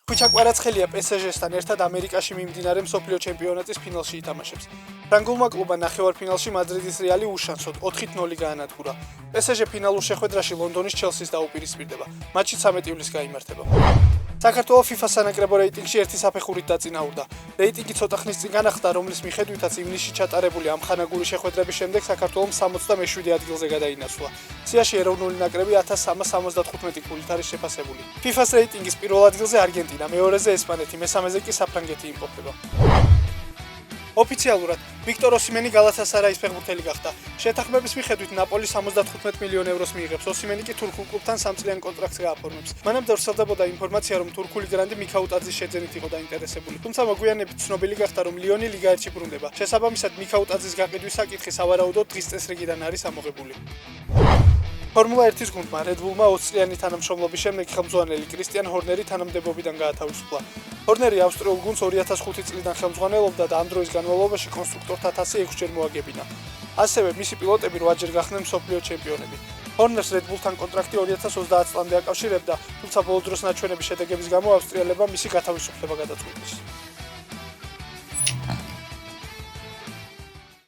ქუჩა კვარაცხელია PSG-სთან ერთად ამერიკაში მიმდინარე მსოფლიო ჩემპიონატის ფინალში ითამაშებს. ფრანგულმა კლუბმა ნახევარფინალში მადრიდის რეალი უშანსოდ 4-0 გაანადგურა. PSG ფინალურ შეხვედრაში ლონდონის ჩელსის დაუპირისპირდება. მატჩი 13 ივლისს გაიმართება. საქართველოს FIFA სანაკრებო რეიტინგში ერთი საფეხურით დაწინაურდა. რეიტინგი ცოტა ხნის წინ განახლდა, რომლის მიხედვითაც ივნისში ჩატარებული ამხანაგური შეხვედრების შემდეგ საქართველოს 67 ადგილზე გადაინაცვლა. სიაში ეროვნული ნაკრები 1375 ქულით არის შეფასებული. FIFA-ს რეიტინგის პირველ ადგილზე არგენტინა, მეორეზე ესპანეთი, მესამეზე კი საფრანგეთი იმყოფება. ოფიციალურად ვიქტორ ოსიმენი გალათასარაის ფეხბურთელი გახდა. შეთანხმების მიხედვით ნაპოლი 75 მილიონ ევროს მიიღებს. ოსიმენი კი თურქულ კლუბთან 3 წლიან კონტრაქტს გააფორმებს. მანამდე ვრცელდებოდა ინფორმაცია, რომ თურქული გრანდი მიქაუტაძის შეძენით იყო დაინტერესებული. თუმცა მოგვიანებით ცნობილი გახდა, რომ ლიონი ლიგა 1-ში ბრუნდება. შესაბამისად, მიქაუტაძის გაყიდვის საკითხი სავარაუდოდ დღის წესრიგიდან არის ამოღებული. ფორმულა 1-ის გუნდმა Red Bull-მა 20 წლიანი თანამშრომლობის შემდეგ ხელმძღვანელი კრისტიან ჰორნერი თანამდებობიდან გაათავისუფლა. ჰორნერი ავსტრიულ გუნდს 2005 წლიდან ხელმძღვანელობდა და ამ დროის განმავლობაში კონსტრუქტორთა თასი 6 ჯერ მოაგებინა. ასევე მისი პილოტები 8 ჯერ გახდნენ მსოფლიო ჩემპიონები. ჰორნერს Red Bull-თან კონტრაქტი 2030 წლამდე აკავშირებდა, თუმცა ბოლო დროს ნაჩვენების შედეგების გამო ავსტრიელებმა მისი გათავისუფლება გადაწყვიტეს.